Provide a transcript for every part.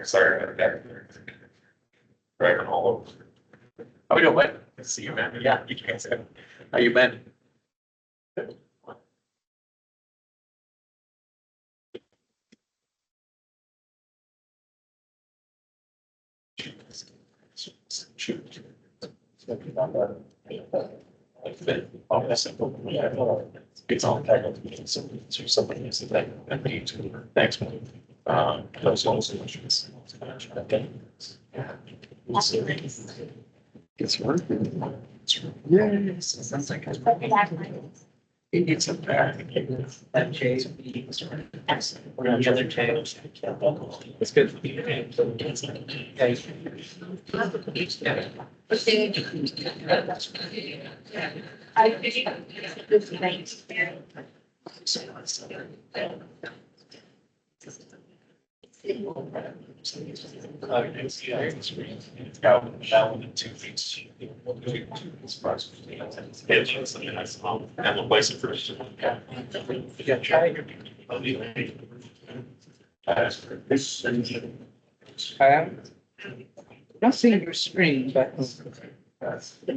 Sorry about that. Dragging all over. How we doing, man? Good to see you, man. Yeah, you can't say. How you been? Shoot. It's all kind of something is that I need to next month. Those also issues. Okay. It's working. Yeah. Sounds like it's it needs some back. That Jay's or the other Jay. It's good. And the place first. Yeah, try. I'm not seeing your screen, but do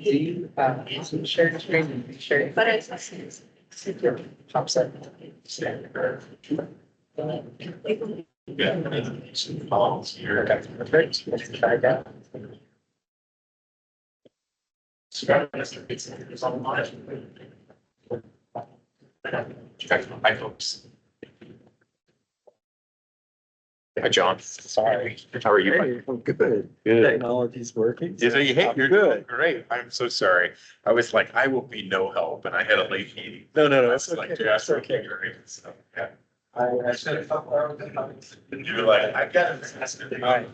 you share your screen and be sure? But I Pops up. Yeah. Okay, perfect. Let's try that. Hi, folks. Hi, John. Sorry. How are you? Hey, I'm good. Good. Technology's working. Is it, hey, I'm you're doing good. great. I'm so sorry. I was like, I will be no help, and I had a late meeting. No, I it's was like, okay. yeah, It's okay. great. So, yeah. I said a couple hours ago. And you were like, I got it. Right.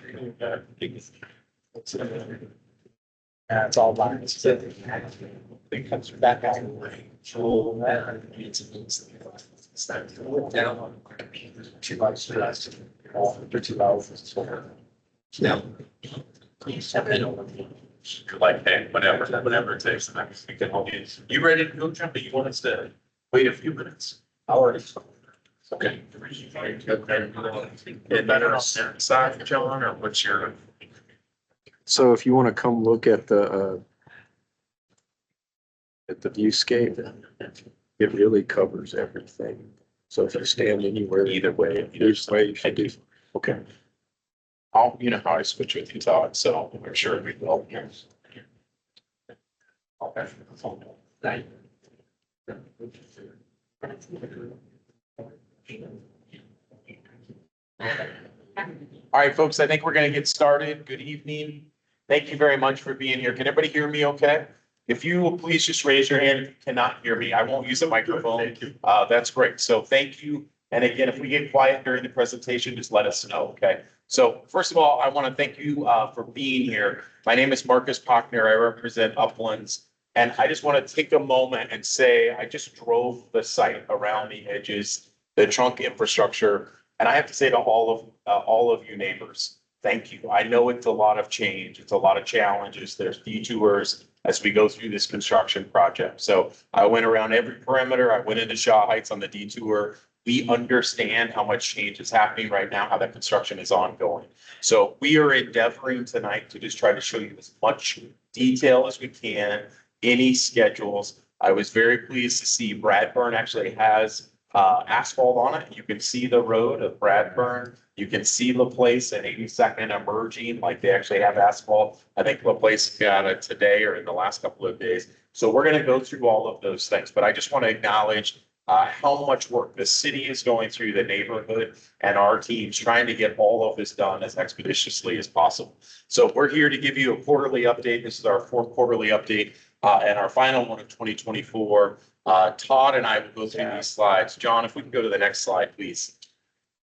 Yeah, it's all lines. It comes from That guy. Down. 2 hours. For 2 hours. Yeah. Like, hey, whatever it takes. And we can hold you. You ready to go jump? Or you want us to wait a few minutes? Hour. Okay. And better on that side, John, or what's your? So if you want to come look at the viewscape, it really covers everything. So if you stand anywhere, Either way, you should do. Okay. I'll, you know how I switch with you, Todd, so I'm sure we will. Okay. All right, folks, I think we're gonna get started. Good evening. Thank you very much for being here. Can everybody hear me okay? If you will please just raise your hand if you cannot hear me. I won't use a microphone. That's great. So thank you. And again, if we get quiet during the presentation, just let us know, okay? So first of all, I want to thank you for being here. My name is Marcus Pochner. I represent Uplands. And I just want to take a moment and say, I just drove the site around the edges, the trunk infrastructure. And I have to say to all of you neighbors, thank you. I know it's a lot of change. It's a lot of challenges. There's detours as we go through this construction project. So I went around every perimeter. I went into Shaw Heights on the detour. We understand how much change is happening right now, how that construction is ongoing. So we are endeavoring tonight to just try to show you as much detail as we can, any schedules. I was very pleased to see Bradburn actually has asphalt on it. You can see the road of Bradburn. You can see LaPlace and 82nd emerging, like they actually have asphalt. I think LaPlace got it today or in the last couple of days. So we're going to go through all of those things, but I just want to acknowledge how much work the city is going through, the neighborhood and our teams trying to get all of this done as expeditiously as possible. So we're here to give you a quarterly update. This is our fourth quarterly update and our final one of 2024. Todd and I will go through these slides. John, if we can go to the next slide, please.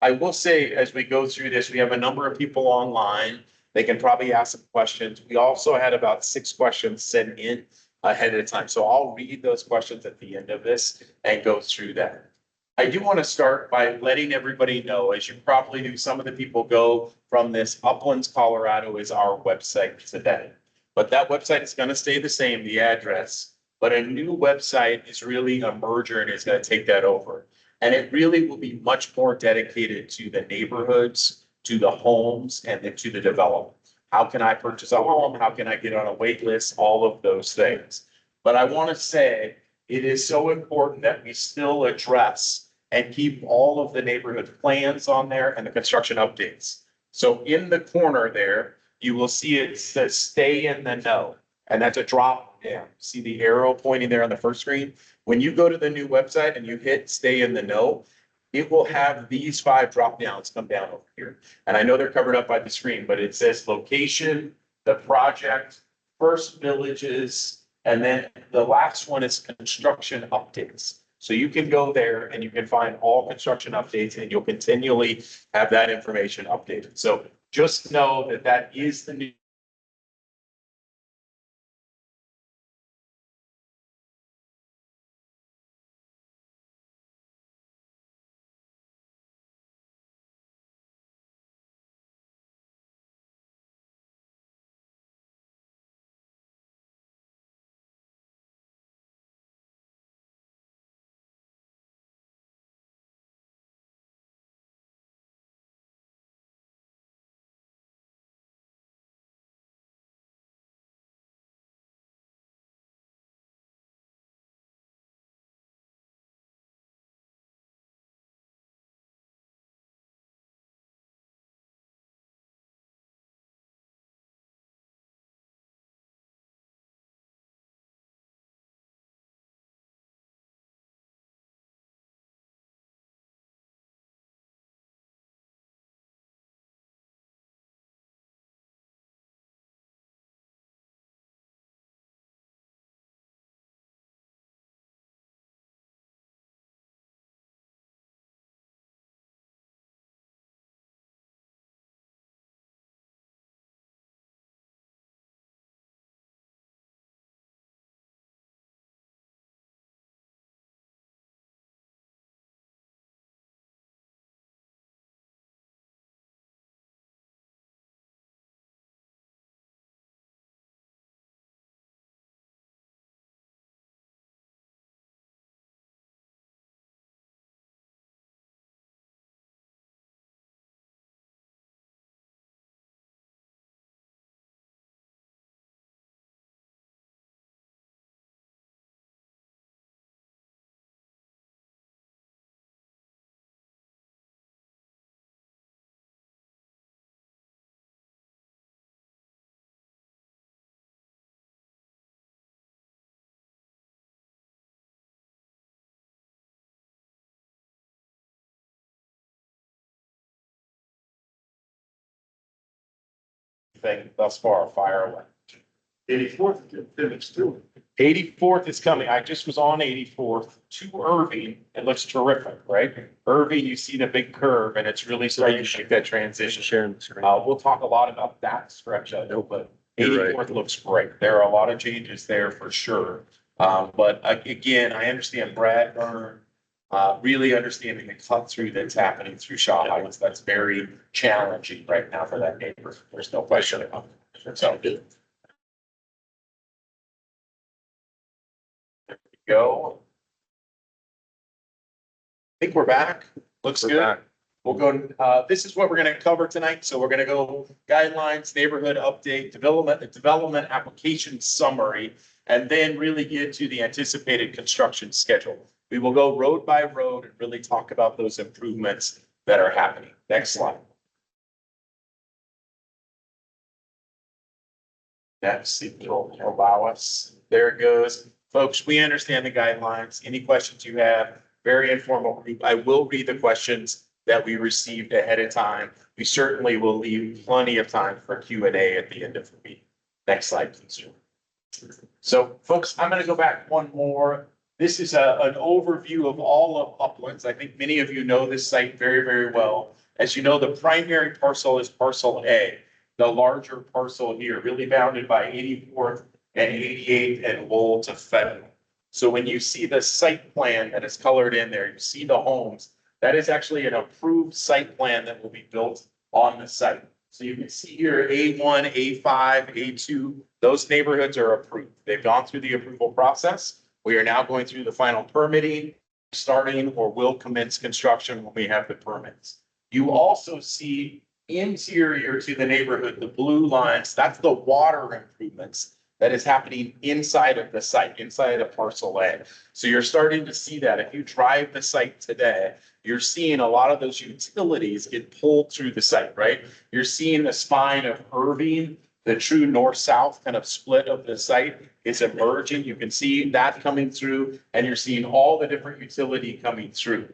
I will say, as we go through this, we have a number of people online. They can probably ask some questions. We also had about 6 questions sent in ahead of time. So I'll read those questions at the end of this and go through that. I do want to start by letting everybody know, as you probably do, some of the people go from this. Uplands, Colorado is our website today. But that website is going to stay the same, the address. but a new website is really a merger and is gonna take that over. And it really will be much more dedicated to the neighborhoods, to the homes, and then to the development. How can I purchase a home? How can I get on a wait list? All of those things. But I want to say it is so important that we still address and keep all of the neighborhood plans on there and the construction updates. So in the corner there, you will see it says stay in the know, and that's a drop down. See the arrow pointing there on the first screen? When you go to the new website and you hit stay in the know, it will have these 5 drop downs come down over here. And I know they're covered up by the screen, but it says location, the project, first villages, and then the last one is construction updates. So you can go there and you can find all construction updates and you'll continually have that information updated. So just know that that is the new thing thus far, fire away. 84th finished too. 84th is coming. I just was on 84th to Irving. It looks terrific, right? Irving, you see the big curve and it's really starting to make that transition. Sharing the screen. We'll talk a lot about that stretch of it, but You're right. 84th looks great. There are a lot of changes there for sure. But again, I understand Bradburn, really understanding the cut through that's happening through Shaw Heights. That's very challenging right now for that neighborhood. There's no question about it. So go. I think we're back. Looks We're good. back. We'll go, this is what we're gonna cover tonight. So we're gonna go guidelines, neighborhood update, development application summary, and then really get to the anticipated construction schedule. We will go road by road and really talk about those improvements that are happening. Next slide. Next, if you'll allow us. There it goes. Folks, we understand the guidelines. Any questions you have, very informal. I will read the questions that we received ahead of time. We certainly will leave plenty of time for Q&A at the end of the meeting. Next slide, please. So folks, I'm going to go back one more. This is an overview of all of Uplands. I think many of you know this site very, very well. As you know, the primary parcel is parcel A, the larger parcel here, really bounded by 84th and 88th and Lowell to Federal. So when you see the site plan that is colored in there, you see the homes, that is actually an approved site plan that will be built on the site. So you can see here, A1, A5, A2, those neighborhoods are approved. They've gone through the approval process. We are now going through the final permitting, starting or will commence construction when we have the permits. You also see interior to the neighborhood, the blue lines, that's the water improvements that is happening inside of the site, inside of parcel A. So you're starting to see that. If you drive the site today, you're seeing a lot of those utilities get pulled through the site, right? You're seeing the spine of Irving, the true north-south kind of split of the site is emerging. You can see that coming through, and you're seeing all the different utility coming through.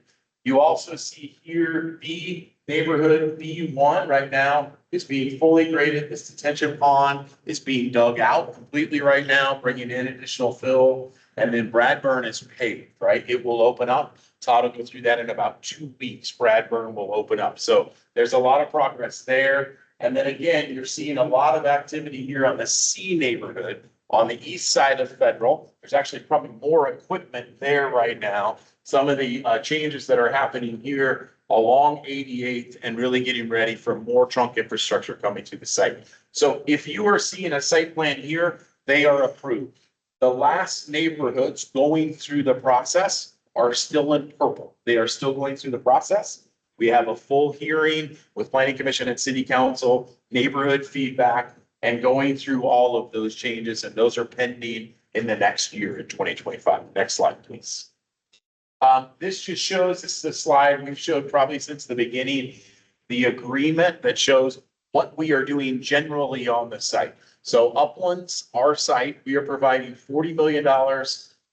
You also see here B neighborhood B1 right now is being fully graded. This detention pond is being dug out completely right now, bringing in additional fill. And then Bradburn is paved, right? It will open up. Todd will go through that in about 2 weeks. Bradburn will open up. So there's a lot of progress there. And then again, you're seeing a lot of activity here on the C neighborhood on the east side of Federal. There's actually probably more equipment there right now. Some of the changes that are happening here along 88th and really getting ready for more trunk infrastructure coming to the site. So if you are seeing a site plan here, they are approved. The last neighborhoods going through the process are still in purple. They are still going through the process. We have a full hearing with Planning Commission and City Council, neighborhood feedback, and going through all of those changes, and those are pending in the next year in 2025. Next slide, please. This just shows, this is a slide we've showed probably since the beginning, the agreement that shows what we are doing generally on the site. So Uplands, our site, we are providing $40 million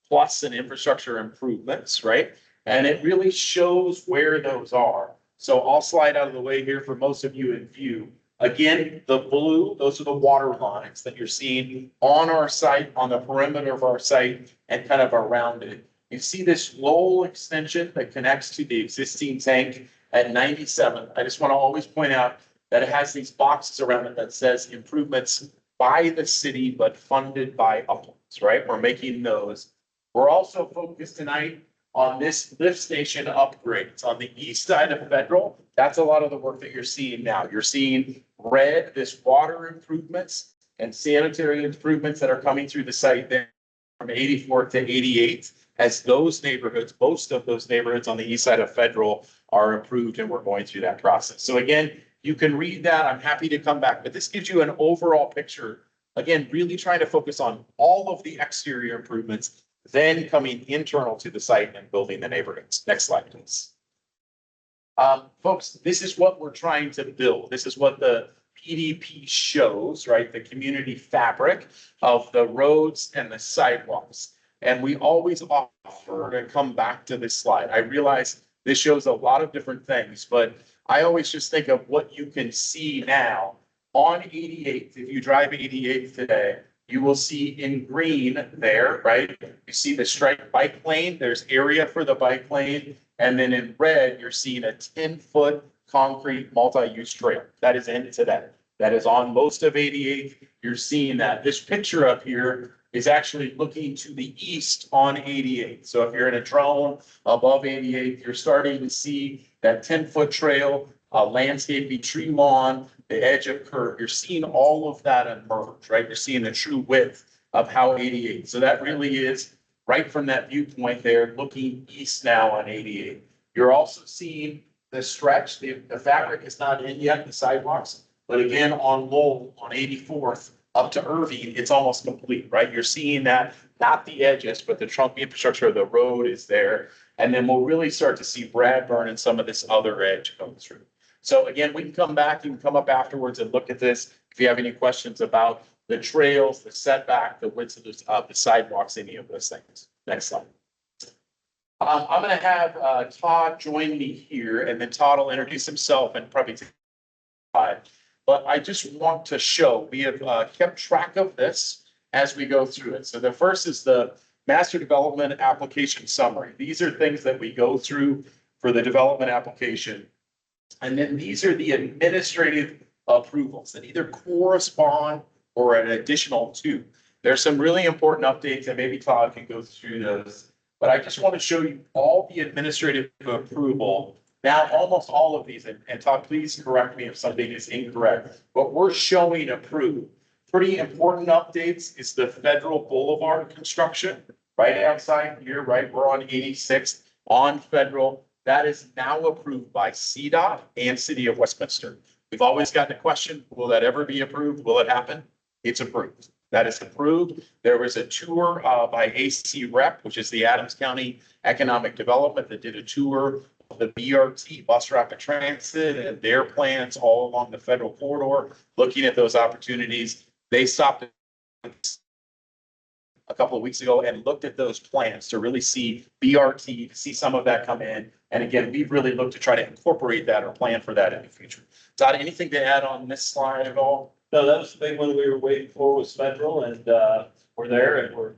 plus in infrastructure improvements, right? And it really shows where those are. So I'll slide out of the way here for most of you in view. Again, the blue, those are the water lines that you're seeing on our site, on the perimeter of our site, and kind of around it. You see this Lowell extension that connects to the existing tank at 97. I just want to always point out that it has these boxes around it that says improvements by the city, but funded by Uplands, right? We're making those. We're also focused tonight on this lift station upgrade. It's on the east side of Federal. That's a lot of the work that you're seeing now. You're seeing red, this water improvements and sanitary improvements that are coming through the site there from 84th to 88th. As those neighborhoods, most of those neighborhoods on the east side of Federal are improved, and we're going through that process. So again, you can read that. I'm happy to come back, but this gives you an overall picture. Again, really trying to focus on all of the exterior improvements, then coming internal to the site and building the neighborhoods. Next slide, please. Folks, this is what we're trying to build. This is what the PDP shows, right? The community fabric of the roads and the sidewalks. And we always offer to come back to this slide. I realize this shows a lot of different things, but I always just think of what you can see now on 88th. If you drive 88th today, you will see in green there, right? You see the striped bike lane. There's area for the bike lane. And then in red, you're seeing a 10-foot concrete multi-use trail. That is in today. That is on most of 88th. You're seeing that. This picture up here is actually looking to the east on 88th. So if you're in a drone above 88th, you're starting to see that 10-foot trail, landscaping, tree lawn, the edge of curve. You're seeing all of that emerge, right? You're seeing the true width of how 88. So that really is right from that viewpoint there, looking east now on 88. You're also seeing the stretch. The fabric is not in yet, the sidewalks. But again, on Lowell, on 84th, up to Irving, it's almost complete, right? You're seeing that, not the edges, but the trunk infrastructure of the road is there. And then we'll really start to see Bradburn and some of this other edge come through. So again, we can come back, you can come up afterwards and look at this. If you have any questions about the trails, the setback, the width of the sidewalks, any of those things. Next slide. I'm going to have Todd join me here, and then Todd will introduce himself and probably take a slide. But I just want to show, we have kept track of this as we go through it. So the first is the master development application summary. These are things that we go through for the development application. And then these are the administrative approvals that either correspond or an additional to. There's some really important updates, and maybe Todd can go through those. But I just want to show you all the administrative approval Now, almost all of these, and Todd, please correct me if something is incorrect, but we're showing approved. Pretty important updates is the Federal Boulevard construction, right outside here, right? We're on 86th on Federal. That is now approved by CDOT and City of Westminster. We've always gotten a question, will that ever be approved? Will it happen? It's approved. That is approved. There was a tour by AC Rep, which is the Adams County Economic Development, that did a tour of the BRT, Bus Rapid Transit, and their plans all along the federal corridor, looking at those opportunities. They stopped a couple of weeks ago and looked at those plans to really see BRT, see some of that come in. And again, we've really looked to try to incorporate that or plan for that in the future. Todd, anything to add on this slide at all? No, that was the big one we were waiting for was federal, and we're there and we're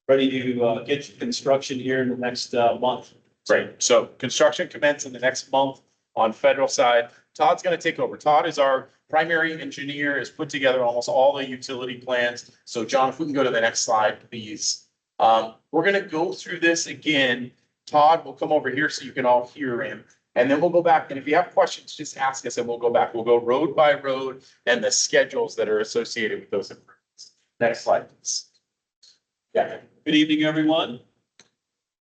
ready to get to construction here in the next month. Great. So construction commences in the next month on federal side. Todd's going to take over. Todd is our primary engineer, has put together almost all the utility plans. So John, if we can go to the next slide, please. We're going to go through this again. Todd will come over here so you can all hear him. And then we'll go back. And if you have questions, just ask us and we'll go back. We'll go road by road and the schedules that are associated with those improvements. Next slide, please. Yeah. Good evening, everyone.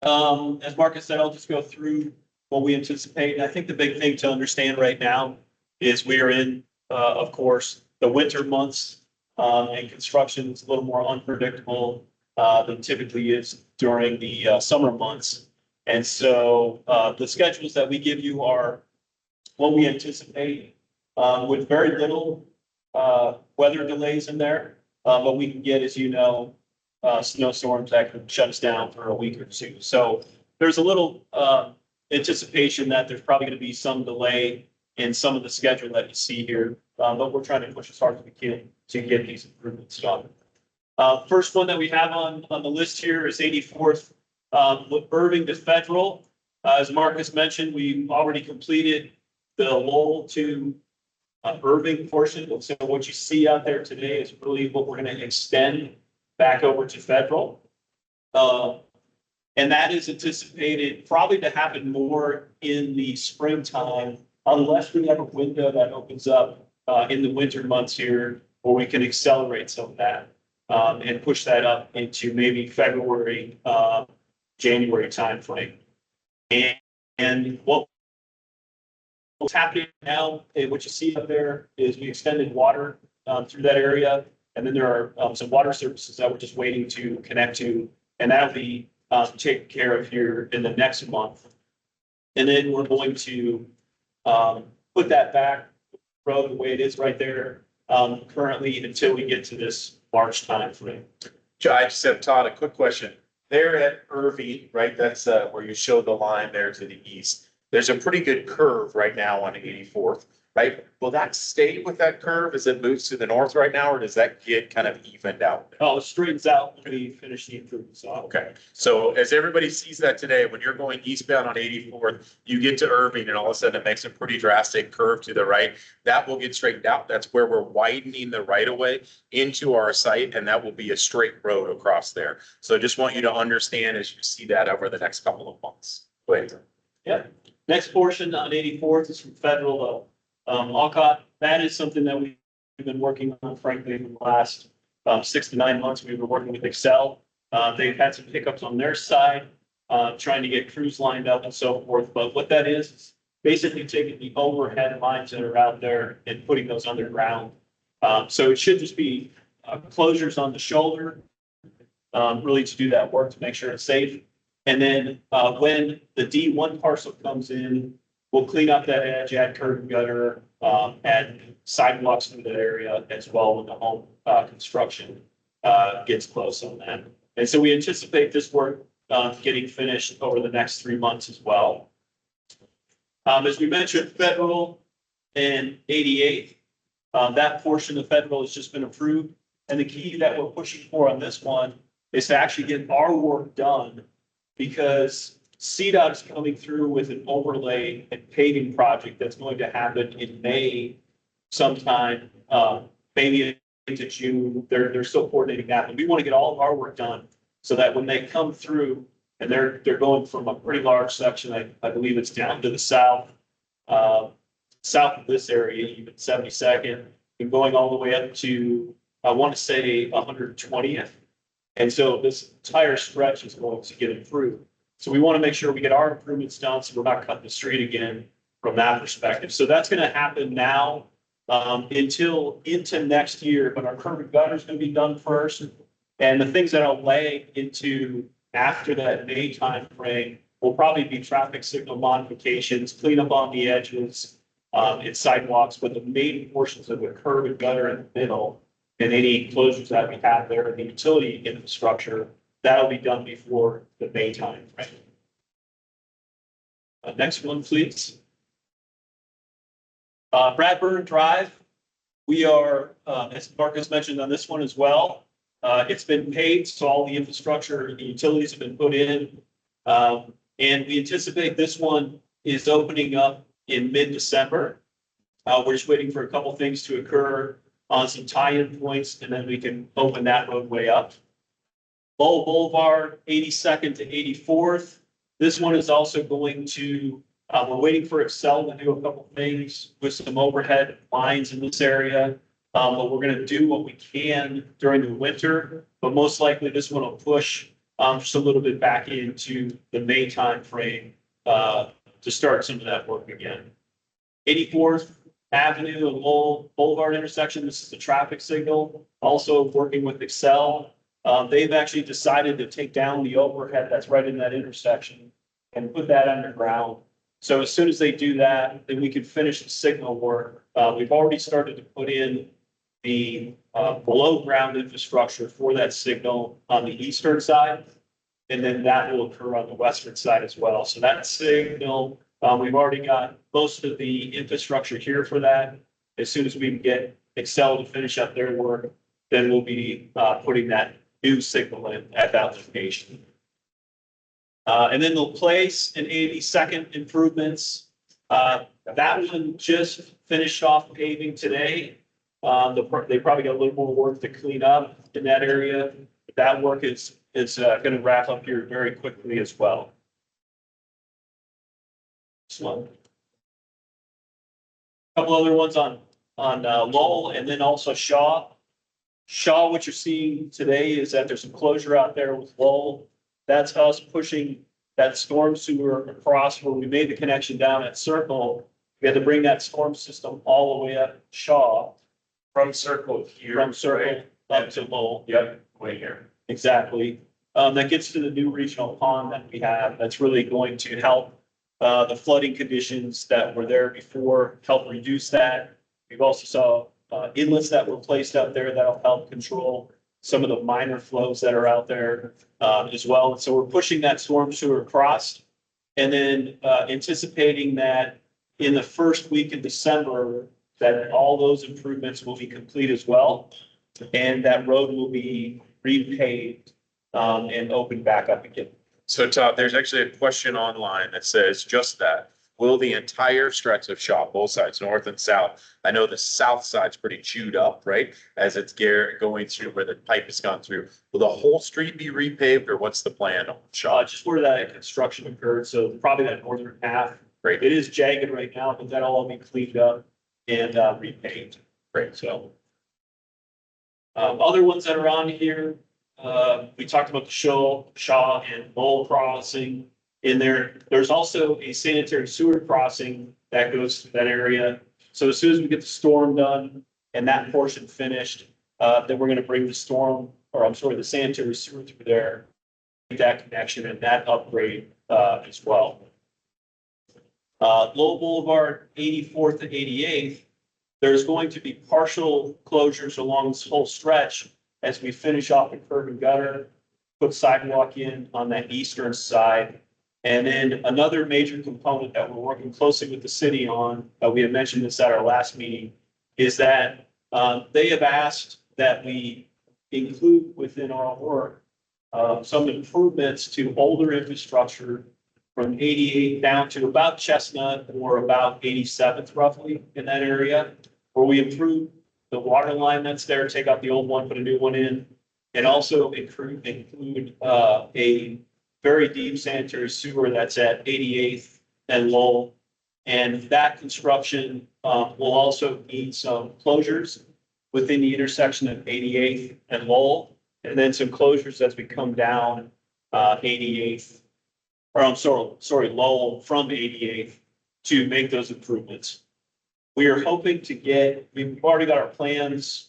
As Marcus said, I'll just go through what we anticipate. And I think the big thing to understand right now is we are in, of course, the winter months, and construction is a little more unpredictable than typically is during the summer months. And so the schedules that we give you are what we anticipate with very little weather delays in there. But we can get, as you know, snowstorms that could shut us down for a week or two. So there's a little anticipation that there's probably going to be some delay in some of the schedule that you see here. But we're trying to push as hard as we can to get these improvements done. First one that we have on the list here is 84th. Irving to Federal, as Marcus mentioned, we've already completed the Lowell to Irving portion. So what you see out there today is really what we're going to extend back over to Federal. And that is anticipated probably to happen more in the springtime, unless we have a window that opens up in the winter months here, where we can accelerate some of that and push that up into maybe February, January timeframe. And what's happening now, what you see up there is we extended water through that area. And then there are some water services that we're just waiting to connect to, and that'll be taken care of here in the next month. And then we're going to put that back road the way it is right there currently until we get to this March timeframe. I just have Todd, a quick question. There at Irving, right, that's where you show the line there to the east. There's a pretty good curve right now on 84th, right? Will that stay with that curve as it moves to the north right now, or does that get kind of evened out? Oh, it straightens out when we finish the improvements. Okay, so as everybody sees that today, when you're going eastbound on 84th, you get to Irving and all of a sudden it makes a pretty drastic curve to the right. That will get straightened out. That's where we're widening the right of way into our site, and that will be a straight road across there. So just want you to understand as you see that over the next couple of months. Go ahead. Yeah. Next portion on 84th is from Federal Alcott. That is something that we've been working on, frankly, in the last 6 to 9 months. We've been working with Excel. They've had some hiccups on their side, trying to get crews lined up and so forth. But what that is basically taking the overhead lines that are out there and putting those underground. So it should just be closures on the shoulder, really to do that work to make sure it's safe. And then when the D1 parcel comes in, we'll clean up that edge, add curb and gutter, add sidewalks through that area as well when the home construction gets close on that. And so we anticipate this work getting finished over the next 3 months as well. As we mentioned, Federal and 88th, that portion of Federal has just been approved. And the key that we're pushing for on this one is to actually get our work done, because CDOT is coming through with an overlay and paving project that's going to happen in May sometime, maybe into June. They're still coordinating that, but we want to get all of our work done so that when they come through, and they're going from a pretty large section, I believe it's down to the south, south of this area, even 72nd, and going all the way up to, I want to say 120th. And so this entire stretch is going to get improved. So we want to make sure we get our improvements done, so we're not cutting the street again from that perspective. So that's going to happen now until into next year, but our curb and gutter is going to be done first. And the things that I'll lay into after that May timeframe will probably be traffic signal modifications, clean up on the edges, and sidewalks, but the main portions of the curb and gutter in the middle and any closures that we have there in the utility infrastructure, that'll be done before the May timeframe. Next one, please. Bradburn Drive. We are, as Marcus mentioned on this one as well, it's been paved, so all the infrastructure, the utilities have been put in. And we anticipate this one is opening up in mid-December. We're just waiting for a couple things to occur on some tie-in points, and then we can open that roadway up. Lowell Boulevard, 82nd to 84th. This one is also going to, we're waiting for Excel to do a couple things with some overhead lines in this area. But we're gonna do what we can during the winter, but most likely this one will push just a little bit back into the May timeframe to start some of that work again. 84th Avenue and Lowell Boulevard intersection, this is the traffic signal, also working with Excel. They've actually decided to take down the overhead that's right in that intersection and put that underground. So as soon as they do that, then we can finish the signal work. We've already started to put in the below ground infrastructure for that signal on the eastern side. And then that will occur on the western side as well. So that signal, we've already got most of the infrastructure here for that. As soon as we can get Excel to finish up their work, then we'll be putting that new signal in at that location. And then they'll place an 82nd improvements. That one just finished off paving today. They probably got a little more work to clean up in that area. That work is going to wrap up here very quickly as well. This one. A couple other ones on Lowell and then also Shaw. Shaw, what you're seeing today is that there's some closure out there with Lowell. That's us pushing that storm sewer across where we made the connection down at Circle. We had to bring that storm system all the way up Shaw. From Circle here. From Circle right? up to Lowell. Yep, way here. Exactly. That gets to the new regional pond that we have. That's really going to help the flooding conditions that were there before, help reduce that. We've also saw inlets that were placed out there that'll help control some of the minor flows that are out there as well. And so we're pushing that storm sewer across and then anticipating that in the first week of December, that all those improvements will be complete as well. And that road will be repaved and opened back up again. So Todd, there's actually a question online that says just that. Will the entire stretch of Shaw, both sides, north and south? I know the south side's pretty chewed up, right? As it's going through where the pipe has gone through. Will the whole street be repaved or what's the plan on Shaw? Just where that construction occurred. So probably that northern half. Great. It is jagged right now, but that'll all be cleaned up and repaved. Great. So other ones that are on here, we talked about the Shaw and Lowell crossing in there. There's also a sanitary sewer crossing that goes through that area. So as soon as we get the storm done and that portion finished, then we're going to bring the the sanitary sewer through there, that connection and that upgrade as well. Lowell Boulevard, 84th to 88th, there's going to be partial closures along this whole stretch as we finish off the curb and gutter, put sidewalk in on that eastern side. And then another major component that we're working closely with the city on, we had mentioned this at our last meeting, is that they have asked that we include within our work some improvements to older infrastructure from 88 down to about Chestnut or about 87th roughly in that area, where we improve the water line that's there, take out the old one, put a new one in, and also include a very deep sanitary sewer that's at 88th and Lowell And that construction, will also need some closures within the intersection of 88th and Lowell. And then some closures as we come down, 88th, or I'm sorry, Lowell from 88th to make those improvements. We are hoping to we've already got our plans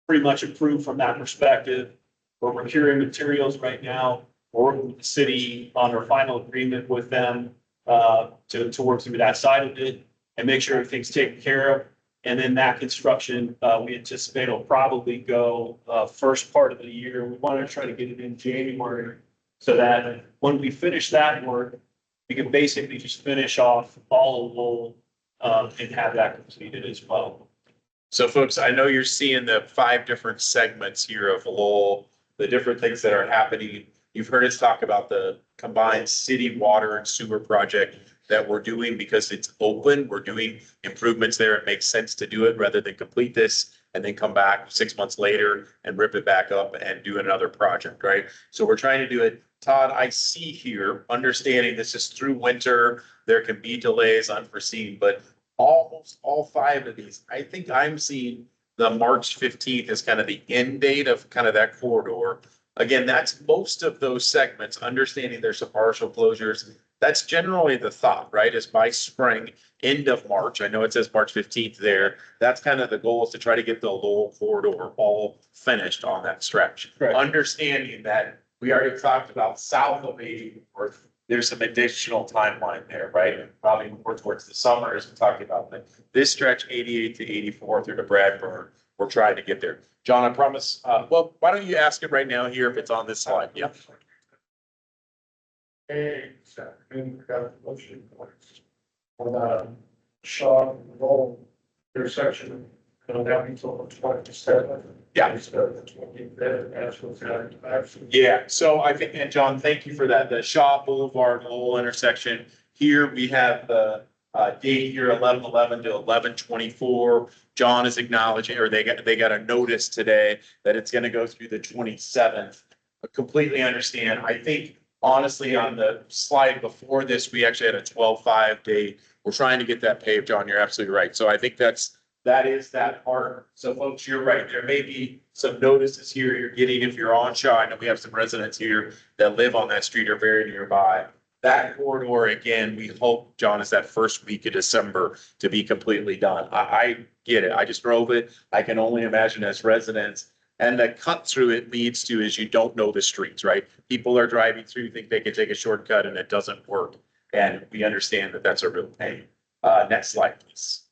pretty much approved from that perspective. We're procuring materials right now. We're working with the city on our final agreement with them to work through that side of it and make sure everything's taken care of. And then that construction, we anticipate will probably go first part of the year. We want to try to get it in January so that when we finish that work, we can basically just finish off all of Lowell and have that completed as well. So folks, I know you're seeing the 5 different segments here of Lowell, the different things that are happening. You've heard us talk about the combined city water and sewer project that we're doing because it's open. We're doing improvements there. It makes sense to do it rather than complete this and then come back 6 months later and rip it back up and do another project, right? So we're trying to do it. Todd, I see here, understanding this is through winter, there can be delays unforeseen, but almost all 5 of these, I think I'm seeing the March 15th as kind of the end date of kind of that corridor. Again, that's most of those segments, understanding there's some partial closures. That's generally the thought, right? Is by spring, end of March. I know it says March 15th there. That's kind of the goal, is to try to get the Lowell corridor all finished on that stretch. Correct. Understanding that we already talked about south of 84th, there's some additional timeline there, right? Probably more towards the summer as we talked about. But this stretch, 88 to 84 through to Bradburn, we're trying to get there. John, I promise, well, why don't you ask it right now here if it's on this slide? Yeah. Hey, second, got a motion. On Shaw Roll intersection, down until the 27th. Yeah. Instead of the 25th, that's what's happening. Yeah, so I think, and John, thank you for that. The Shaw Boulevard Lowell intersection. Here we have the date here, 11/11 to 11/24. John is acknowledging, or they got a notice today that it's gonna go through the 27th. I completely understand. I think honestly, on the slide before this, we actually had a 12/5 date. We're trying to get that paved, John. You're absolutely right. So I think that is that part. So folks, you're right. There may be some notices here you're getting if you're on Shaw. I know we have some residents here that live on that street or very nearby. That corridor, again, we hope, John, is that first week of December to be completely done. I get it. I just drove it. I can only imagine as residents. And the cut through it leads to is you don't know the streets, right? People are driving through, think they can take a shortcut and it doesn't work. And we understand that that's a real pain. Next slide, please.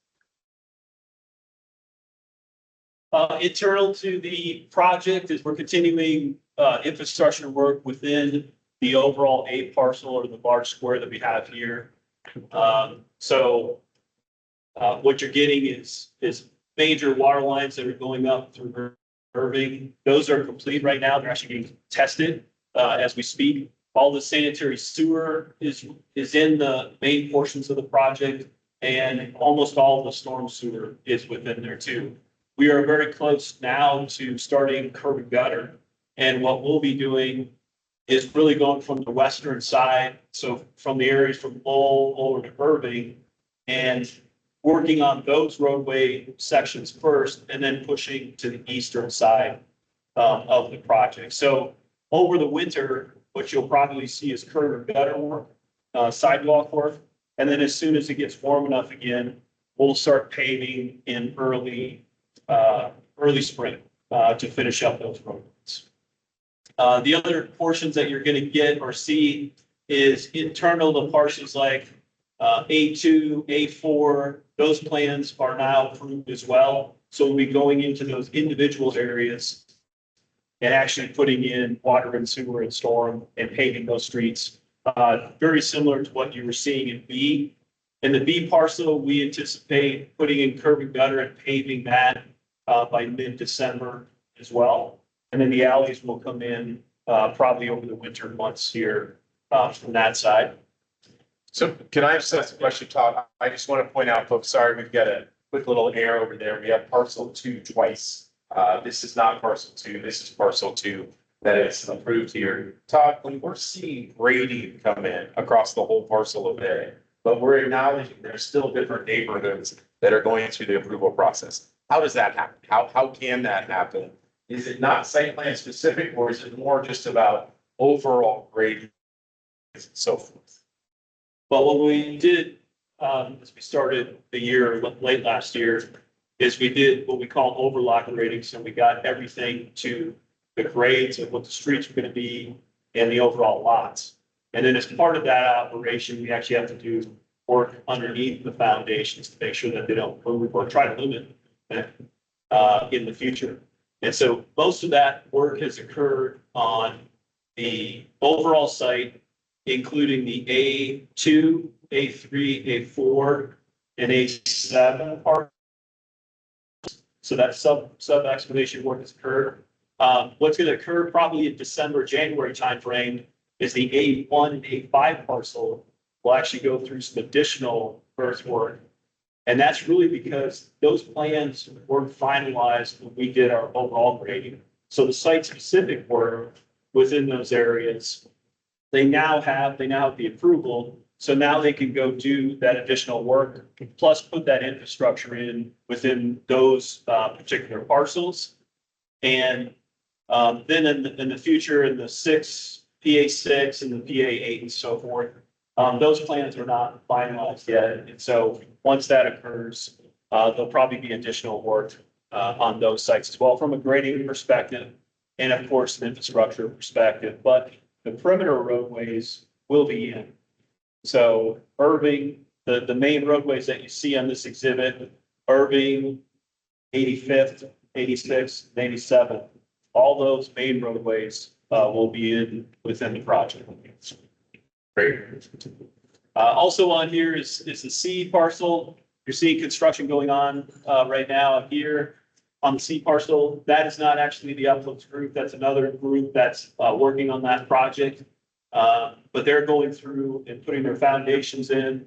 Internal to the project is we're continuing infrastructure work within the overall 8 parcel or the large square that we have here. So what you're getting is major water lines that are going up through Irving. Those are complete right now. They're actually getting tested as we speak. All the sanitary sewer is in the main portions of the project, and almost all of the storm sewer is within there too. We are very close now to starting curb and gutter. And what we'll be doing is really going from the western side, so from the areas from Lowell over to Irving, and working on those roadway sections first, and then pushing to the eastern side of the project. So over the winter, what you'll probably see is curb and gutter work, sidewalk work. And then as soon as it gets warm enough again, we'll start paving in early spring to finish up those roadways. The other portions that you're going to get or see is internal to parcels like A2, A4. Those plans are now approved as well. So we'll be going into those individual areas and actually putting in water and sewer and storm and paving those streets. Very similar to what you were seeing in B. In the B parcel, we anticipate putting in curb and gutter and paving that by mid-December as well. And then the alleys will come in probably over the winter months here from that side. So can I just ask a question, Todd? I just want to point out, folks, sorry, we've got a quick little error over there. We have parcel 2 twice. This is not parcel 2. This is parcel 2 that is approved here. Todd, when we're seeing grading come in across the whole parcel of A, but we're acknowledging there's still different neighborhoods that are going through the approval process. How does that happen? How can that happen? Is it not site plan specific, or is it more just about overall grading and so forth? But what we did, as we started the year, late last year, is we did what we call overlock grading. So we got everything to the grades of what the streets were gonna be and the overall lots. And then as part of that operation, we actually have to do work underneath the foundations to make sure that they don't move or try to limit in the future. And so most of that work has occurred on the overall site, including the A2, A3, A4, and A7 part. So that sub excavation work has occurred. What's going to occur probably in December, January timeframe is the A1 and A5 parcel will actually go through some additional earthwork. And that's really because those plans weren't finalized when we did our overall grading. So the site specific work within those areas, they now have the approval. So now they can go do that additional work, plus put that infrastructure in within those particular parcels. And then in the future, in the PA6 and the PA8 and so forth, those plans are not finalized yet. And so once that occurs, there'll probably be additional work on those sites as well from a grading perspective and of course, an infrastructure perspective. But the perimeter roadways will be in. So Irving, the main roadways that you see on this exhibit, Irving, 85th, 86th, and 87th, all those main roadways will be in within the project. Great. Also on here is the C parcel. You're seeing construction going on right now up here on the C parcel. That is not actually the Uplands group. That's another group that's working on that project. But they're going through and putting their foundations in.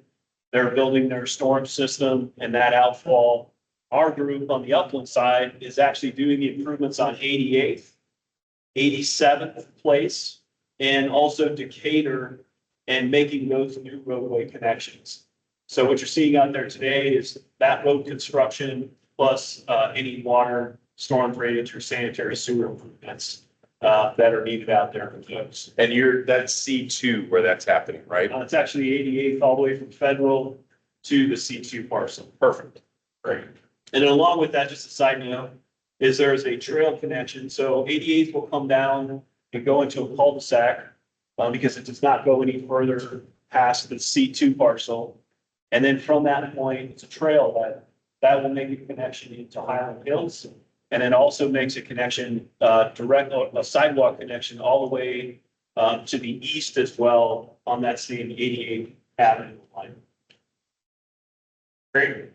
They're building their storm system and that outfall. Our group on the Upland side is actually doing the improvements on 88th, 87th place, and also Decatur, and making those new roadway connections. So what you're seeing out there today is that road construction plus any water, storm drainage, or sanitary sewer improvements that are needed out there for those. And that's C2 where that's happening, right? It's actually 88th all the way from Federal to the C2 parcel. Perfect. Great. And then along with that, just a side note, is there's a trail connection. So 88th will come down and go into a cul-de-sac because it does not go any further past the C2 parcel. And then from that point, it's a trail that will make a connection into Highland Hills. And then also makes a connection, a sidewalk connection all the way to the east as well on that same 88th Avenue line. Great.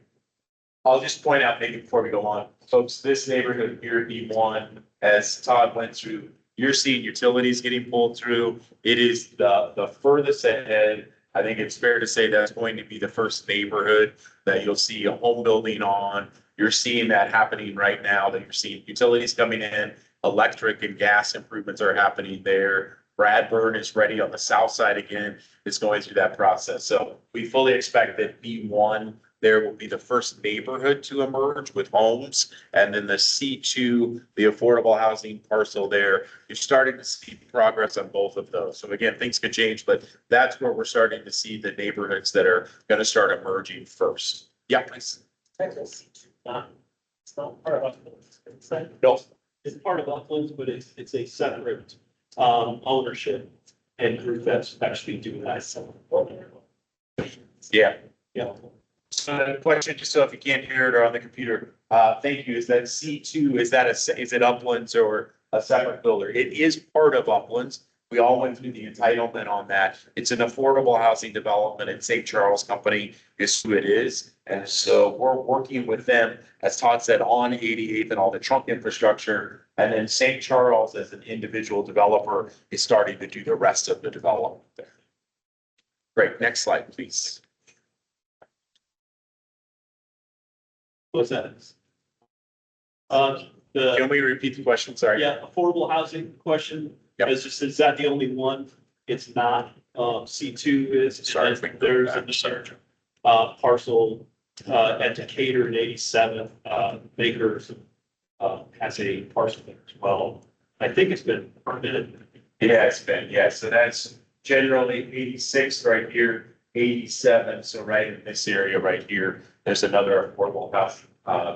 I'll just point out maybe before we go on, folks, this neighborhood here, B1, as Todd went through, you're seeing utilities getting pulled through. It is the furthest ahead. I think it's fair to say that's going to be the first neighborhood that you'll see a home building on. You're seeing that happening right now, that you're seeing utilities coming in, electric and gas improvements are happening there. Bradburn is ready on the south side again. It's going through that process. So we fully expect that B1 there will be the first neighborhood to emerge with homes. And then the C2, the affordable housing parcel there, you're starting to see progress on both of those. So again, things could change, but that's where we're starting to see the neighborhoods that are going to start emerging first. Yeah, please. It's not part of Uplands. No. It's part of Uplands, but it's a separate ownership and group that's actually doing that. Yeah. Yeah. So the question, just so if you can't hear it or on the computer, thank you, is that C2, is it Uplands or a separate builder? It is part of Uplands. We all went through the entitlement on that. It's an affordable housing development, and St. Charles Company is who it is. And so we're working with them, as Todd said, on 88th and all the trunk infrastructure. And then St. Charles, as an individual developer, is starting to do the rest of the development there. Great, next slide, please. What's that? Can we repeat the question? Sorry. Yeah, affordable housing question. Yep. Is that the only one? It's not. C2 is. Sorry And if we can then go there's back. another, parcel, at Decatur in 87, Bakers, has a parcel there as well. I think it's been permitted. Yeah, it's been, yeah, so that's generally 86 right here, 87, so right in this area right here, there's another affordable house,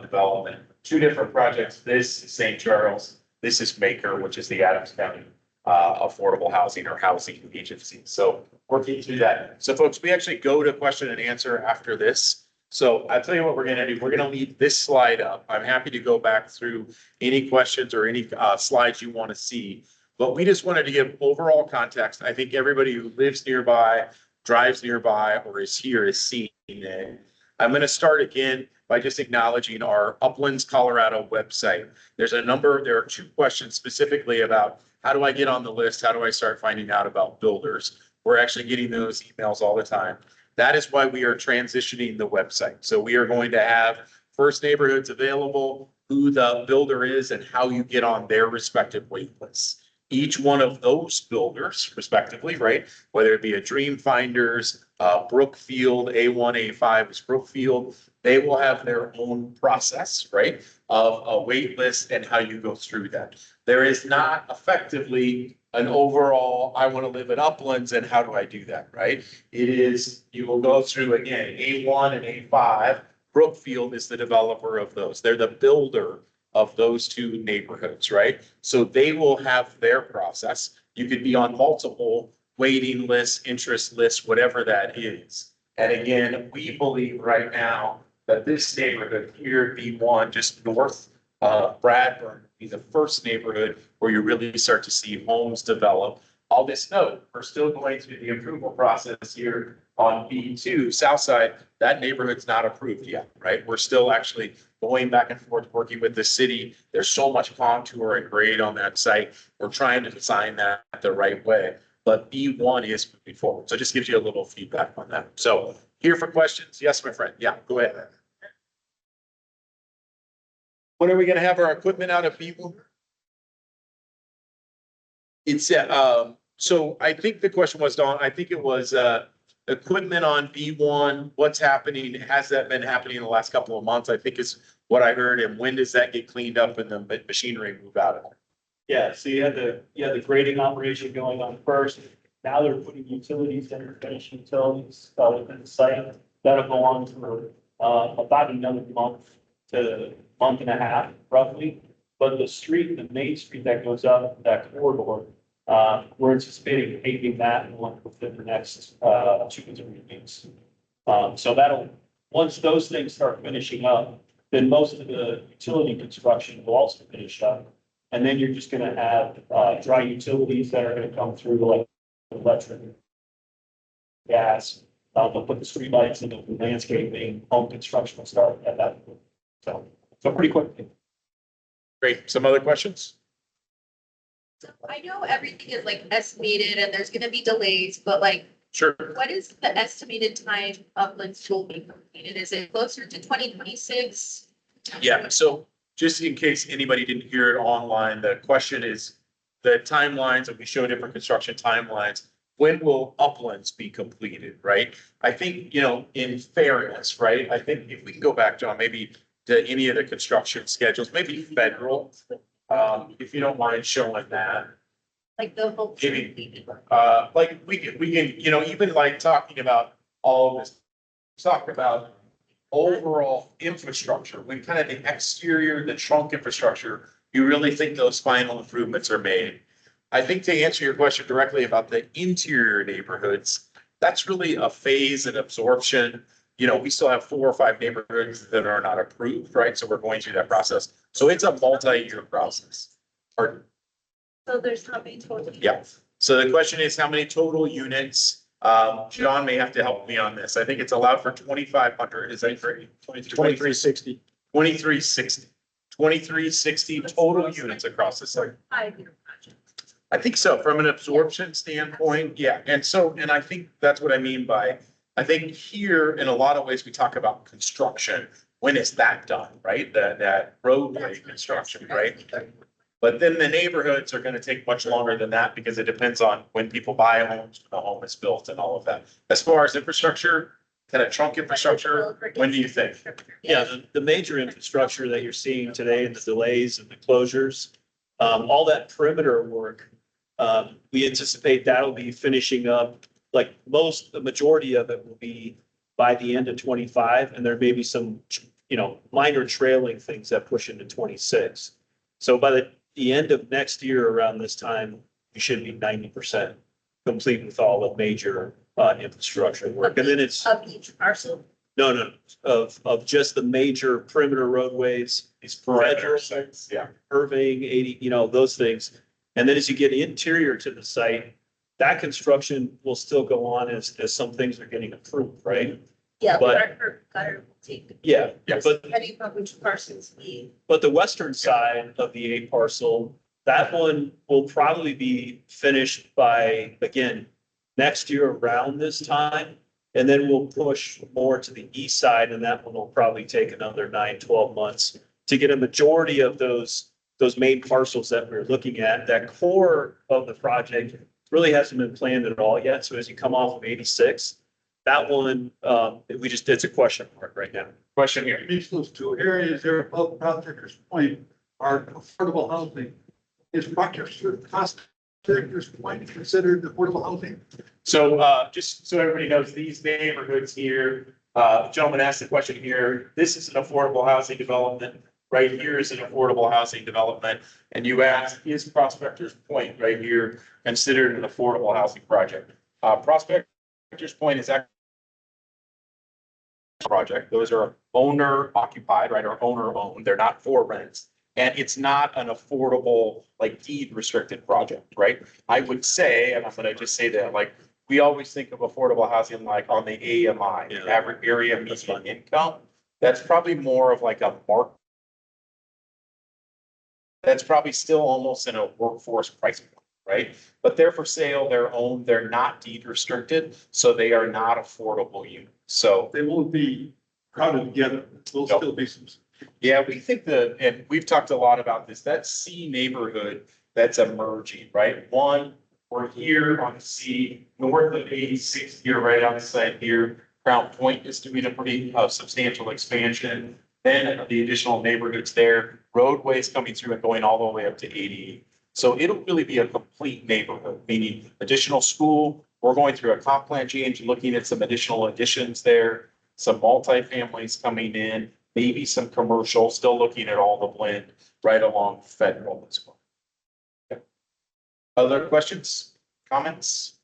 development. Two different projects, this is St. Charles, this is Maker, which is the Adams County, affordable housing or housing agency, so working through that. So folks, we actually go to question and answer after this. So I'll tell you what we're gonna do, we're gonna leave this slide up, I'm happy to go back through any questions or any, slides you want to see. But we just wanted to give overall context. I think everybody who lives nearby, drives nearby, or is here is seeing it. I'm going to start again by just acknowledging our Uplands, Colorado website. There are two questions specifically about how do I get on the list? How do I start finding out about builders? We're actually getting those emails all the time. That is why we are transitioning the website. So we are going to have first neighborhoods available, who the builder is and how you get on their respective wait lists. Each one of those builders respectively, right? Whether it be a Dream Finders, Brookfield, A1, A5 is Brookfield, they will have their own process, right? Of a wait list and how you go through that. There is not effectively an overall, I want to live in Uplands and how do I do that, right? It is, you will go through again, A1 and A5. Brookfield is the developer of those. They're the builder of those two neighborhoods, right? So they will have their process. You could be on multiple waiting lists, interest lists, whatever that is. And again, we believe right now that this neighborhood here, B1, just north of Bradburn, be the first neighborhood where you really start to see homes develop. I'll just note, we're still going through the approval process here on B2, south side. That neighborhood's not approved yet, right? We're still actually going back and forth, working with the city. There's so much contour and grade on that site. We're trying to design that the right way, but B1 is moving forward. So it just gives you a little feedback on that. So here for questions. Yes, my friend. Yeah, go ahead. When are we gonna have our equipment out of B1? It's, so I think the question was, Dawn, I think it was, equipment on B1, what's happening? Has that been happening in the last couple of months? I think is what I heard. And when does that get cleaned up and the machinery move out of there? Yeah, so you had the grading operation going on first. Now they're putting utilities in, finished utilities, within the site. That'll go on for, about another month to month and a half roughly. But the street, the main street that goes up that corridor, we're anticipating paving that within the next, 2 to 3 weeks. So that'll, once those things start finishing up, then most of the utility construction will also finish up. And then you're just gonna have, dry utilities that are gonna come through like electric, gas, they'll put the streetlights in, the landscaping, home construction will start at that point. So pretty quickly. Great. Some other questions? So I know everything is like estimated and there's gonna be delays, but like, Sure. what is the estimated time Uplands will be completed? Is it closer to 2026? Yeah, so just in case anybody didn't hear it online, the question is the timelines, and we show different construction timelines. When will Uplands be completed, right? I think, in fairness, right? I think if we can go back, John, maybe to any of the construction schedules, maybe federal, if you don't mind showing that. Like the whole. Maybe, like we can, even like talking about all of this, talk about overall infrastructure, when kind of the exterior, the trunk infrastructure, you really think those final improvements are made. I think to answer your question directly about the interior neighborhoods, that's really a phase and absorption. We still have 4 or 5 neighborhoods that are not approved, right? So we're going through that process. So it's a multi-year process. Pardon? So there's how many total? Yeah. So the question is how many total units? John may have to help me on this. I think it's allowed for 2,500. Is that correct? 2360. 2360. 2360 total units across the site. 5-year project. I think so, from an absorption standpoint, yeah, and I think that's what I mean by, I think here, in a lot of ways, we talk about construction. When is that done, right? That roadway construction, right? But then the neighborhoods are gonna take much longer than that because it depends on when people buy homes, when the home is built and all of that. As far as infrastructure, kind of trunk infrastructure, when do you think? Yeah, the major infrastructure that you're seeing today and the delays and the closures, all that perimeter work, we anticipate that'll be finishing up, like the majority of it will be by the end of 25, and there may be some, minor trailing things that push into 26. So by the end of next year, around this time, we should be 90% complete with all the major infrastructure work. And then it's, Of each parcel. no, of just the major perimeter roadways, These perimeter Federal. sites, yeah. Irving, 80, those things. And then as you get interior to the site, that construction will still go on as some things are getting approved, right? Yeah, But- our gutter will take, Yeah, Yes. but, depending on which parcels we. but the western side of the A parcel, that one will probably be finished by, again, next year around this time. And then we'll push more to the east side, and that one will probably take another 9-12 months to get a majority of those main parcels that we're looking at. That core of the project really hasn't been planned at all yet. So as you come off of 86, that one, it's a question mark right now. Question here. Those two areas there above Prospector's Point are affordable housing. Is Prospector's Point considered affordable housing? So, just so everybody knows, these neighborhoods here, gentleman asked the question here, this is an affordable housing development. Right here is an affordable housing development. And you asked, is Prospector's Point right here considered an affordable housing project? Prospector's Point is actually project. Those are owner occupied, right, or owner owned. They're not for rent. And it's not an affordable, like deed restricted project, right? I would say, and I'm gonna just say that, like, we always think of affordable housing like on the AMI, Yeah. average area median income. That's probably more of like a mark. That's probably still almost in a workforce price point, right? But they're for sale, they're owned, they're not deed restricted, so they are not affordable units. So They won't be crowded together. There'll No. still be some. yeah, we think and we've talked a lot about this, that C neighborhood that's emerging, right? One, we're here on C, north of 86 here, right outside here. Crown Point is doing a pretty substantial expansion. Then the additional neighborhoods there, roadways coming through and going all the way up to 80. So it'll really be a complete neighborhood, meaning additional school. We're going through a comp plan change, looking at some additional additions there, some multifamilies coming in, maybe some commercial, still looking at all the blend right along Federal as well. Okay. Other questions, comments?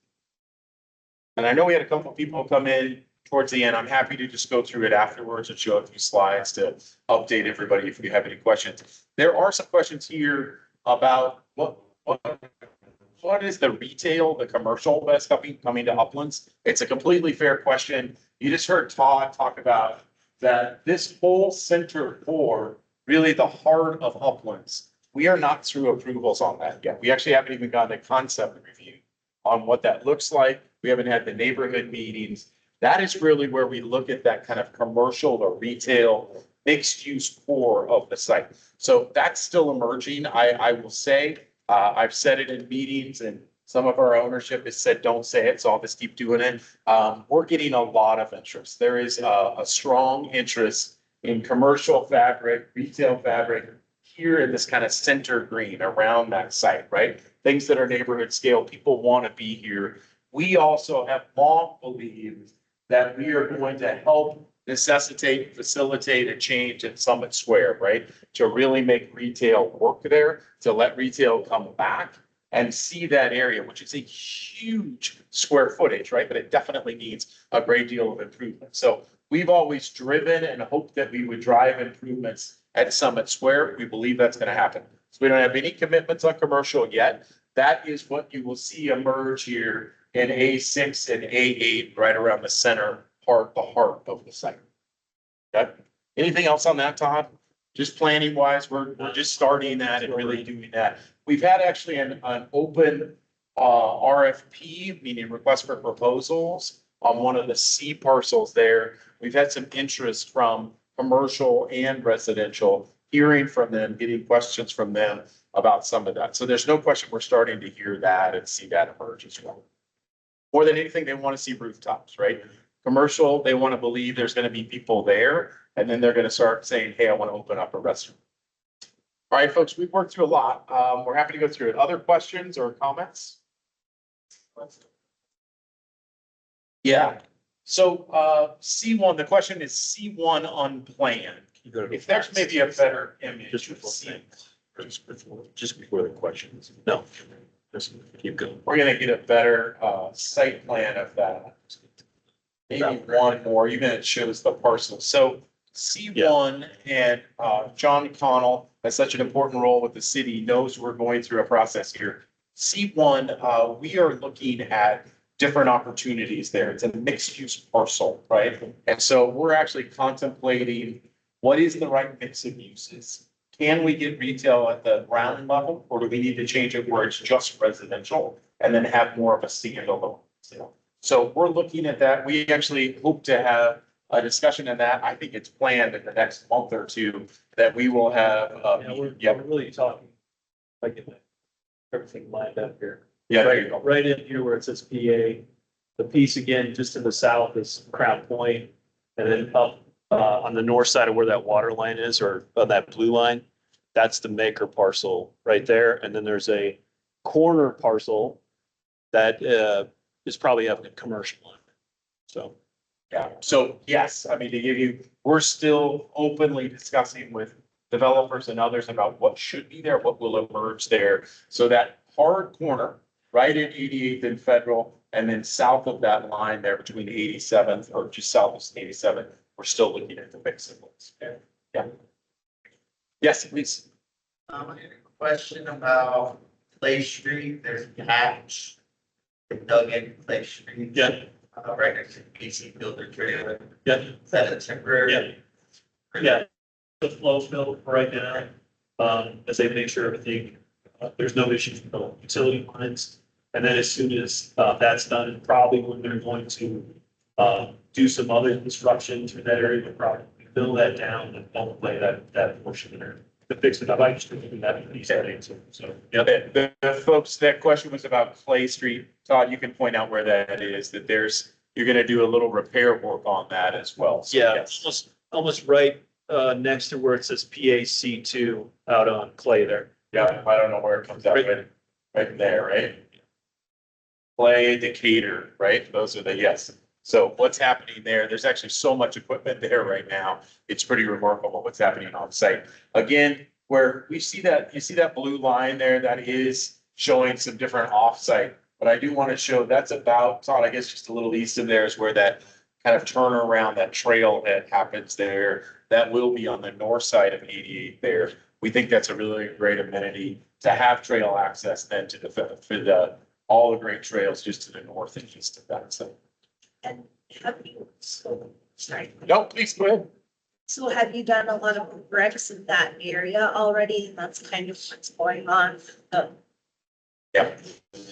And I know we had a couple of people come in towards the end. I'm happy to just go through it afterwards and show a few slides to update everybody if you have any questions. There are some questions here about what is the retail, the commercial that's coming to Uplands? It's a completely fair question. You just heard Todd talk about that this whole center core, really the heart of Uplands. We are not through approvals on that yet. We actually haven't even gotten a concept review on what that looks like. We haven't had the neighborhood meetings. That is really where we look at that kind of commercial or retail mixed use core of the site. So that's still emerging. I will say, I've said it in meetings and some of our ownership has said, don't say it. So I'll just keep doing it. We're getting a lot of interest. There is a strong interest in commercial fabric, retail fabric here in this kind of center green around that site, right? Things that are neighborhood scale, people want to be here. We also have long believed that we are going to help necessitate, facilitate a change at Summit Square, right? To really make retail work there, to let retail come back and see that area, which is a huge square footage, right? But it definitely needs a great deal of improvement. So we've always driven and hoped that we would drive improvements at Summit Square. We believe that's going to happen. So we don't have any commitments on commercial yet. That is what you will see emerge here in A6 and A8, right around the center part, the heart of the site. Okay. Anything else on that, Todd? Just planning wise, we're just starting that and really doing that. We've had actually an open RFP, meaning request for proposals on one of the C parcels there. We've had some interest from commercial and residential, hearing from them, getting questions from them. about some of that. So there's no question we're starting to hear that and see that emerge as well. More than anything, they want to see rooftops, right? Commercial, they want to believe there's going to be people there, and then they're going to start saying, hey, I want to open up a restaurant. All right, folks, we've worked through a lot. We're happy to go through it. Other questions or comments? Yeah, so C1, the question is C1 unplanned. If there's maybe a better image. Just before the questions. No. Just keep going. We're gonna get a better site plan of that. Maybe one more, even it shows the parcel. So C1 and John Connell has such an important role with the city, knows we're going through a process here. C1, we are looking at different opportunities there. It's a mixed use parcel, right? And so we're actually contemplating what is the right mix of uses? Can we get retail at the ground level, or do we need to change it where it's just residential and then have more of a standalone sale? So we're looking at that. We actually hope to have a discussion in that. I think it's planned in the next month or two that we will have. We're Yep. really talking, like, everything lined up here. Yeah, there you go. Right in here where it says PA, the piece again, just to the south is Crown Point, and then up on the north side of where that water line is, or on that blue line, that's the maker parcel right there. And then there's a corner parcel that is probably having a commercial on it. So, Yeah, so yes, I mean, to give you, we're still openly discussing with developers and others about what should be there, what will emerge there. So that hard corner, right at 88th and Federal, and then south of that line there between 87th or just south of 87th, we're still looking at the mix of those. Yeah. Yes, please. I had a question about Clay Street. There's a patch. They dug in Clay Street. yeah, Right next to PC Builder Trailer. yeah, Is that a temporary? yeah. The flow fill right now, as they make sure everything, there's no issues with the utility lines. And then as soon as that's done, probably when they're going to do some other construction through that area, they'll probably fill that down and overlay that portion there. To fix it up, I just think that piece of it, so, yeah. The folks, that question was about Clay Street. Todd, you can point out where that is, that you're gonna do a little repair work on that as well. So, Yeah, yes. almost right next to where it says PAC2 out on Clay there. Yeah, I don't know where it comes out, right there, right? Clay, Decatur, right? Those are the, yes. So what's happening there? There's actually so much equipment there right now. It's pretty remarkable what's happening on site. Again, where we see that, you see that blue line there, that is showing some different offsite. But I do want to show that's about, Todd, I guess just a little east of there is where that kind of turnaround, that trailhead happens there. That will be on the north side of 88 there. We think that's a really great amenity to have trail access then to the all the great trails just to the north and east of that. So. And have you, so, sorry, No, please go ahead. so have you done a lot of bricks in that area already? And that's kind of what's going on. Yeah.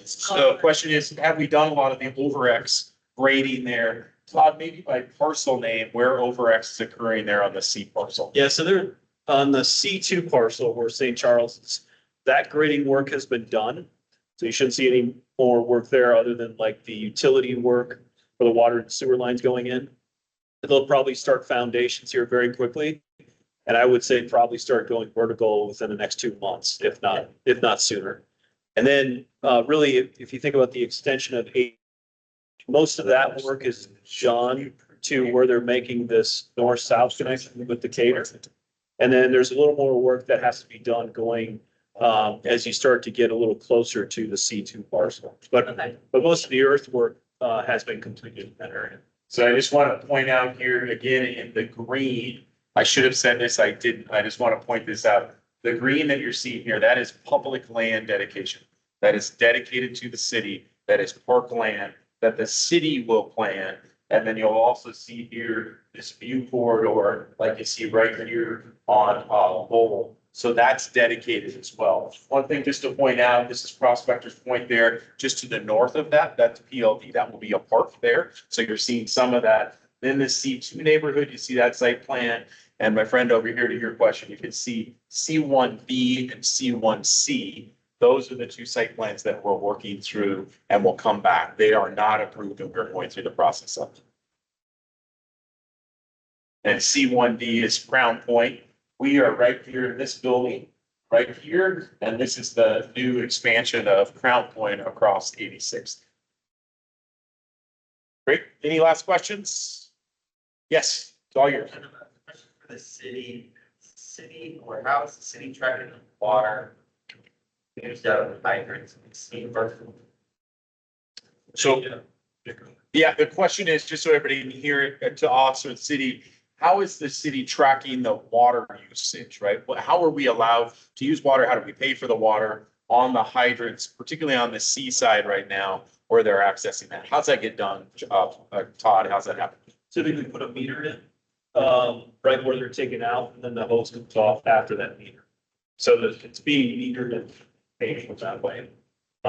So the question is, have we done a lot of the over-X grading there? Todd, maybe by parcel name, where over-X is occurring there on the C parcel? Yeah, so they're on the C2 parcel where St. Charles is, that grading work has been done. So you shouldn't see any more work there other than like the utility work for the water and sewer lines going in. They'll probably start foundations here very quickly. And I would say probably start going vertical within the next 2 months, if not sooner. And then really, if you think about the extension of 8, most of that work is done to where they're making this north-south connection with Decatur. And then there's a little more work that has to be done going as you start to get a little closer to the C2 parcel. But most of the earthwork has been completed in that area. So I just want to point out here again in the green, I should have said this, I didn't. I just want to point this out. The green that you're seeing here, that is public land dedication. That is dedicated to the city. That is park land that the city will plan. And then you'll also see here this view corridor, like you see right here on Lowell. So that's dedicated as well. One thing just to point out, this is Prospector's Point there, just to the north of that, that's PLD. That will be a park there. So you're seeing some of that. Then the C2 neighborhood, you see that site plan. And my friend over here to your question, you can see C1B and C1C. Those are the two site plans that we're working through and will come back. They are not approved and we're going through the process of. And C1D is Crown Point. We are right here in this building, right here. And this is the new expansion of Crown Point across 86th. Great. Any last questions? Yes, it's all yours. For the city, or how is the city tracking the water? Used out of hydrants and steam versus. So, yeah, the question is, just so everybody can hear it to us or the city, how is the city tracking the water usage, right? How are we allowed to use water? How do we pay for the water on the hydrants, particularly on the seaside right now, where they're accessing that? How's that get done? Todd, how's that happen? Typically put a meter in, right where they're taken out, and then the hose comes off after that meter. So that it's being metered and paid that way.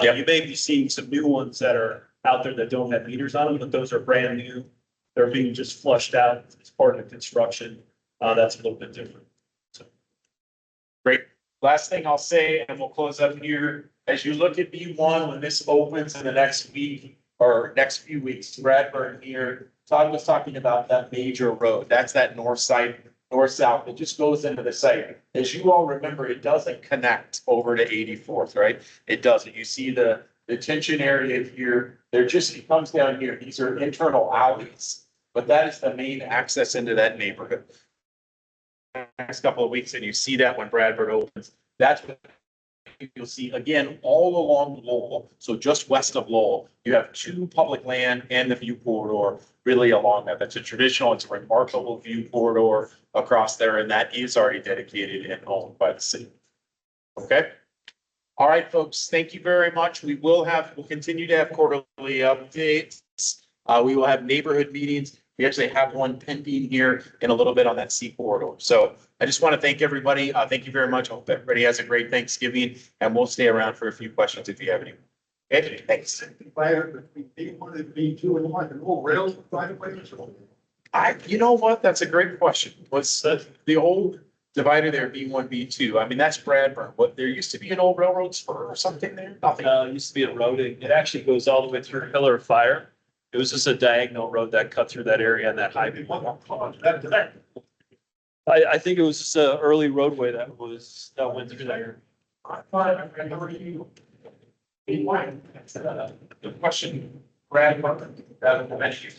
Yep. You may be seeing some new ones that are out there that don't have meters on them, but those are brand new. They're being just flushed out as part of the construction. That's a little bit different. Great. Last thing I'll say, and we'll close up here, as you look at B1, when this opens in the next week or next few weeks, Bradburn here, Todd was talking about that major road. That's that north side, north-south. It just goes into the site. As you all remember, it doesn't connect over to 84th, right? It doesn't. You see the detention area here. There just, it comes down here. These are internal alleys, but that is the main access into that neighborhood. Next couple of weeks, and you see that when Bradford opens, that's what you'll see again all along Lowell. So just west of Lowell, you have two public land and the view corridor really along that. That's a traditional, it's a remarkable view corridor across there, and that is already dedicated and owned by the city. Okay. All right, folks, thank you very much. We'll continue to have quarterly updates. We will have neighborhood meetings. We actually have one pending here in a little bit on that C corridor. So I just want to thank everybody. Thank you very much. I hope everybody has a great Thanksgiving, and we'll stay around for a few questions if you have any. Okay, thanks. Divider between B1 and B2 and like an old rail driveway or something. You know what? That's a great question. Was the old divider there B1, B2? I mean, that's Bradburn. What, there used to be an old railroad spur or something there? Nothing. It used to be a road. It actually goes all the way through Pillar of Fire. It was just a diagonal road that cut through that area and that highway. I think it was just an early roadway that went through there. I thought I remember you. B1. The question, Bradburn, that was